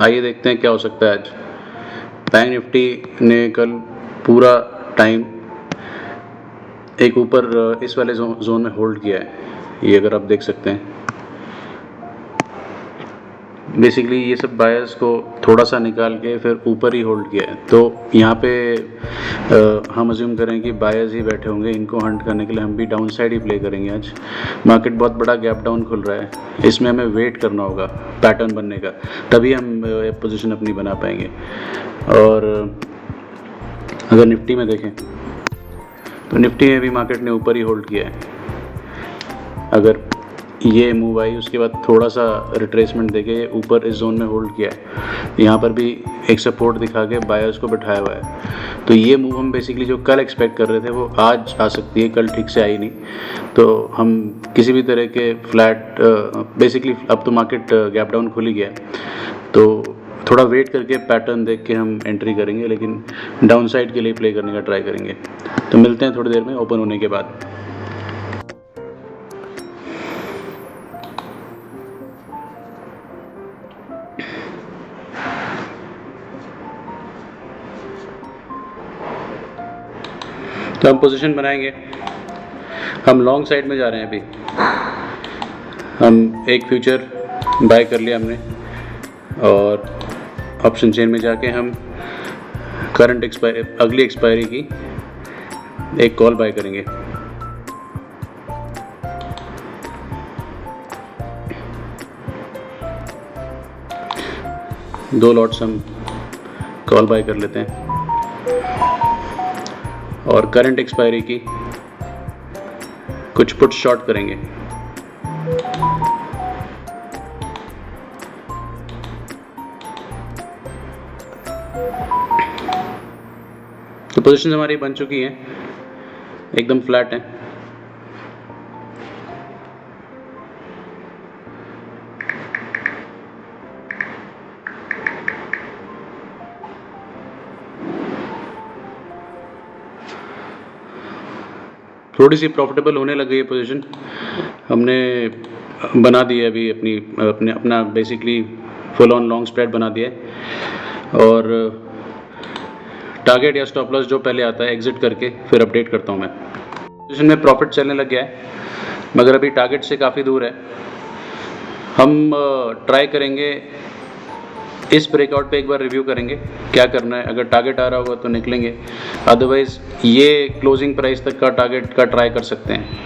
आइए देखते हैं क्या हो सकता है आज। बैंक निफ्टी ने कल पूरा टाइम एक ऊपर इस वाले जोन में होल्ड किया है, ये अगर आप देख सकते हैं। बेसिकली ये सब बायर्स को थोड़ा सा निकाल के फिर ऊपर ही होल्ड किया है, तो यहाँ पे हम अज्यूम करें कि बायर्स ही बैठे होंगे। इनको हंट करने के लिए हम भी डाउन साइड ही प्ले करेंगे। आज मार्केट बहुत बड़ा गैप डाउन खुल रहा है, इसमें हमें वेट करना होगा पैटर्न बनने का, तभी हम पोजीशन अपनी बना पाएंगे। और अगर निफ्टी में देखें तो निफ्टी में भी मार्केट ने ऊपर ही होल्ड किया है। अगर ये मूव आई उसके बाद थोड़ा सा रिट्रेसमेंट देके ऊपर इस जोन में होल्ड किया है, यहाँ पर भी एक सपोर्ट दिखा के बायर्स को बैठाया हुआ है। तो ये मूव हम बेसिकली जो कल एक्सपेक्ट कर रहे थे वो आज आ सकती है, कल ठीक से आई नहीं। तो हम किसी भी तरह के फ्लैट बेसिकली अब तो मार्केट गैप डाउन खुल ही गया है, तो थोड़ा वेट करके पैटर्न देख के हम एंट्री करेंगे, लेकिन डाउन साइड के लिए प्ले करने का ट्राई करेंगे। तो मिलते हैं थोड़ी देर में ओपन होने के बाद। तो हम पोजीशन बनाएंगे। हम लॉन्ग साइड में जा रहे हैं। अभी हम एक फ्यूचर बाय कर लिया हमने, और ऑप्शन चेन में जाके हम करंट अगली एक्सपायरी की एक कॉल बाय करेंगे। दो लॉट्स हम कॉल बाय कर लेते हैं, और करंट एक्सपायरी की कुछ पुट शॉर्ट करेंगे। तो पोजीशन हमारी बन चुकी हैं, एकदम फ्लैट है। थोड़ी सी प्रॉफिटेबल होने लग गई है पोजीशन, हमने बना दी है अभी अपना basically full on long spread बना दिया है। और टारगेट या स्टॉप लॉस जो पहले आता है एग्जिट करके फिर अपडेट करता हूँ मैं। पोजीशन में प्रॉफिट चलने लग गया है, मगर अभी टारगेट से काफ़ी दूर है। हम ट्राई करेंगे, इस ब्रेकआउट पे एक बार रिव्यू करेंगे क्या करना है। अगर टारगेट आ रहा होगा तो निकलेंगे, अदरवाइज़ ये क्लोजिंग प्राइस तक का टारगेट का ट्राई कर सकते हैं,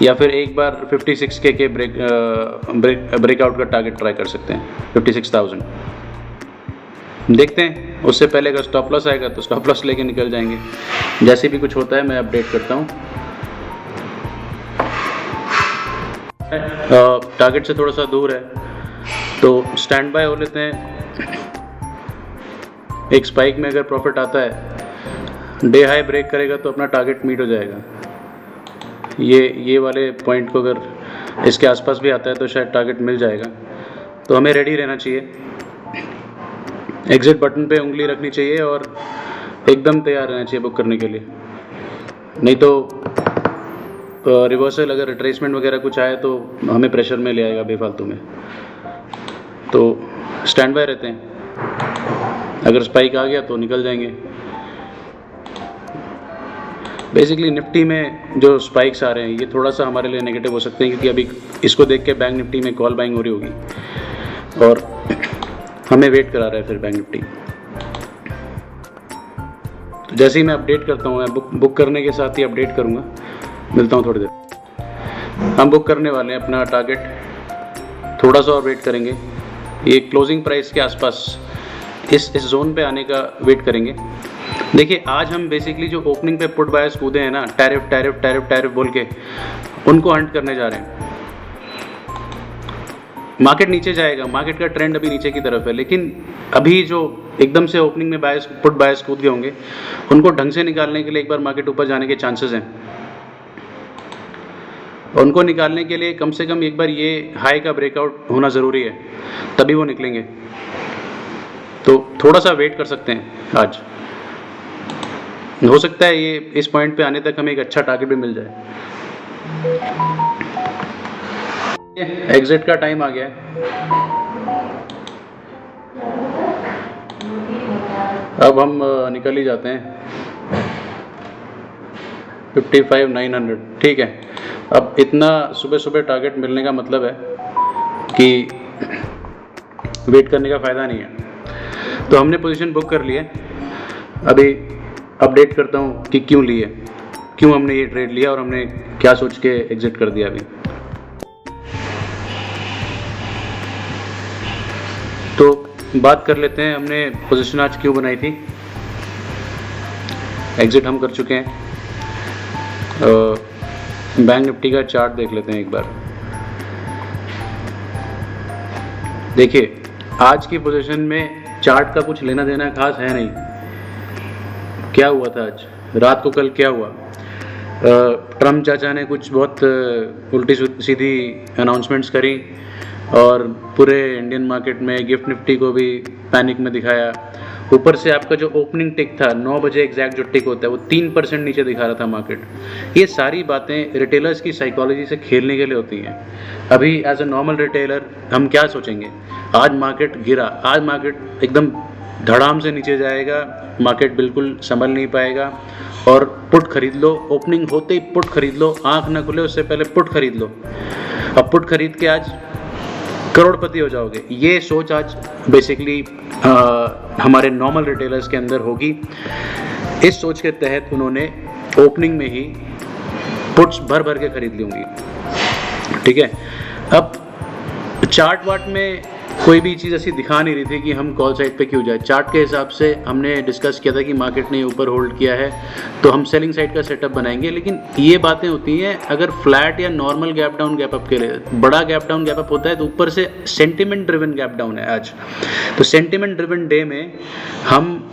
या फिर एक बार 56K के ब्रेकआउट का टारगेट ट्राई कर सकते हैं, 56,000 देखते हैं। उससे पहले अगर स्टॉप लॉस आएगा तो स्टॉप लॉस लेके निकल जाएंगे। जैसे भी कुछ होता है मैं अपडेट करता हूँ। टारगेट से थोड़ा सा दूर है तो स्टैंड बाय हो लेते हैं। एक स्पाइक में अगर प्रॉफिट आता है, डे हाई ब्रेक करेगा तो अपना टारगेट मीट हो जाएगा। ये वाले पॉइंट को अगर इसके आसपास भी आता है तो शायद टारगेट मिल जाएगा। तो हमें रेडी रहना चाहिए, एग्जिट बटन पे उंगली रखनी चाहिए और एकदम तैयार रहना चाहिए बुक करने के लिए। नहीं तो रिवर्सल अगर रिट्रेसमेंट वगैरह कुछ आए तो हमें प्रेशर में ले आएगा बेफालतू में। तो स्टैंड बाय रहते हैं, अगर स्पाइक आ गया तो निकल जाएंगे। बेसिकली निफ्टी में जो स्पाइक्स आ रहे हैं ये थोड़ा सा हमारे लिए नेगेटिव हो सकते हैं, क्योंकि अभी इसको देख के बैंक निफ्टी में कॉल बाइंग हो रही होगी और हमें वेट करा रहा है फिर बैंक निफ्टी। तो जैसे ही मैं अपडेट करता हूँ, मैं बुक करने के साथ ही अपडेट करूँगा। मिलता हूँ थोड़ी देर। हम बुक करने वाले हैं अपना टारगेट, थोड़ा सा और वेट करेंगे। ये क्लोजिंग प्राइस के आसपास इस जोन पे आने का वेट करेंगे। देखिए आज हम बेसिकली जो ओपनिंग पे पुट बायर्स कूदे हैं ना, टैरिफ टैरिफ टैरिफ टैरिफ बोल के, उनको हंट करने जा रहे हैं। मार्केट नीचे जाएगा, मार्केट का ट्रेंड अभी नीचे की तरफ है, लेकिन अभी जो एकदम से ओपनिंग में पुट बायर्स कूद गए होंगे, उनको ढंग से निकालने के लिए एक बार मार्केट ऊपर जाने के चांसेस हैं। उनको निकालने के लिए कम से कम एक बार ये हाई का ब्रेकआउट होना ज़रूरी है, तभी वो निकलेंगे। तो थोड़ा सा वेट कर सकते हैं। आज हो सकता है ये इस पॉइंट पे आने तक हमें एक अच्छा टारगेट भी मिल जाए। एग्जिट का टाइम आ गया है। अब हम निकल ही जाते हैं 55,900, ठीक है। अब इतना सुबह सुबह टारगेट मिलने का मतलब है कि वेट करने का फ़ायदा नहीं है। तो हमने पोजीशन बुक कर ली है। अभी अपडेट करता हूँ कि क्यों लिए, क्यों हमने ये ट्रेड लिया और हमने क्या सोच के एग्जिट कर दिया। अभी तो बात कर लेते हैं हमने पोजीशन आज क्यों बनाई थी। एग्जिट हम कर चुके हैं। बैंक निफ्टी का चार्ट देख लेते हैं एक बार। देखिए आज की पोजीशन में चार्ट का कुछ लेना देना खास है नहीं। क्या हुआ था आज रात को, कल क्या हुआ, ट्रम्प चाचा ने कुछ बहुत उल्टी सीधी अनाउंसमेंट्स करी और पूरे इंडियन मार्केट में गिफ्ट निफ्टी को भी पैनिक में दिखाया। ऊपर से आपका जो ओपनिंग टिक था 9 बजे एग्जैक्ट जो टिक होता है वो 3% नीचे दिखा रहा था मार्केट। ये सारी बातें रिटेलर्स की साइकोलॉजी से खेलने के लिए होती हैं। अभी एज अ नॉर्मल रिटेलर हम क्या सोचेंगे, आज मार्केट गिरा, आज मार्केट एकदम धड़ाम से नीचे जाएगा, मार्केट बिल्कुल संभल नहीं पाएगा और पुट खरीद लो, ओपनिंग होते ही पुट खरीद लो, आंख ना खुले उससे पहले पुट खरीद लो। अब पुट खरीद के आज करोड़पति हो जाओगे, ये सोच आज बेसिकली हमारे नॉर्मल रिटेलर्स के अंदर होगी। इस सोच के तहत उन्होंने ओपनिंग में ही पुट्स भर भर के खरीद ली होंगी, ठीक है। अब चार्ट वार्ट में कोई भी चीज़ ऐसी दिखा नहीं रही थी कि हम कॉल साइड पे क्यों जाए। चार्ट के हिसाब से हमने डिस्कस किया था कि मार्केट ने ऊपर होल्ड किया है तो हम सेलिंग साइड का सेटअप बनाएंगे। लेकिन ये बातें होती हैं अगर फ्लैट या normal gap down gap up के लिए। बड़ा गैप डाउन गैप अप होता है तो ऊपर से सेंटिमेंट ड्रिवन गैप डाउन है आज। तो सेंटिमेंट ड्रिवन डे में हम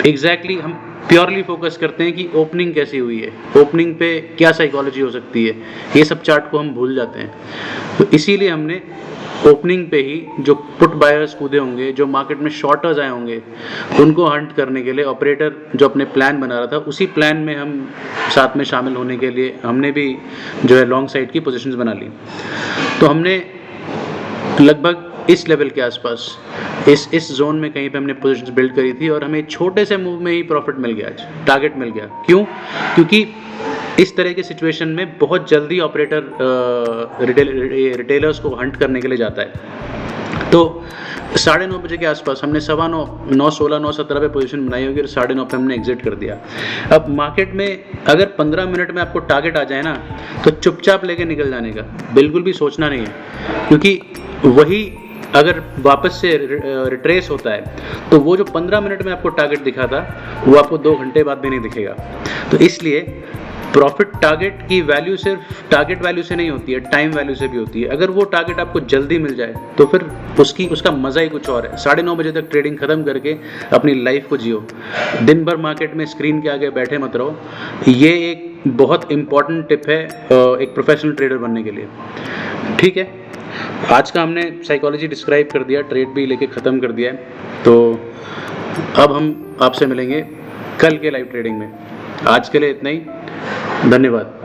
एग्जैक्टली हम प्योरली फोकस करते हैं कि ओपनिंग कैसी हुई है, ओपनिंग पे क्या साइकोलॉजी हो सकती है, ये सब चार्ट को हम भूल जाते हैं। तो इसीलिए हमने ओपनिंग पे ही जो पुट बायर्स कूदे होंगे, जो मार्केट में शॉर्टर्स आए होंगे, उनको हंट करने के लिए ऑपरेटर जो अपने प्लान बना रहा था उसी प्लान में हम साथ में शामिल होने के लिए हमने भी जो है लॉन्ग साइड की पोजीशंस बना ली। तो हमने लगभग इस लेवल के आसपास इस जोन में कहीं पे हमने पोजीशंस बिल्ड करी थी और हमें छोटे से मूव में ही प्रॉफिट मिल गया, आज टारगेट मिल गया। क्यों? क्योंकि इस तरह के सिचुएशन में बहुत जल्दी ऑपरेटर रिटेलर्स को हंट करने के लिए जाता है। तो 9:30 बजे के आसपास हमने 9:15, 9:16, 9:17 पे पोजीशन बनाई होगी और 9:30 पे हमने एग्जिट कर दिया। अब मार्केट में अगर 15 मिनट में आपको टारगेट आ जाए ना तो चुपचाप लेके निकल जाने का, बिल्कुल भी सोचना नहीं है। क्योंकि वही अगर वापस से रिट्रेस होता है तो वो जो 15 मिनट में आपको टारगेट दिखा था वो आपको 2 घंटे बाद भी नहीं दिखेगा। तो इसलिए प्रॉफिट टारगेट की वैल्यू सिर्फ टारगेट वैल्यू से नहीं होती है, टाइम वैल्यू से भी होती है। अगर वो टारगेट आपको जल्दी मिल जाए तो फिर उसका मज़ा ही कुछ और है। 9:30 बजे तक ट्रेडिंग खत्म करके अपनी लाइफ को जियो, दिन भर मार्केट में स्क्रीन के आगे बैठे मत रहो। ये एक बहुत इंपॉर्टेंट टिप है एक प्रोफेशनल ट्रेडर बनने के लिए, ठीक है। आज का हमने साइकोलॉजी डिस्क्राइब कर दिया, ट्रेड भी लेके ख़त्म कर दिया है। तो अब हम आपसे मिलेंगे कल के लाइव ट्रेडिंग में। आज के लिए इतना ही, धन्यवाद।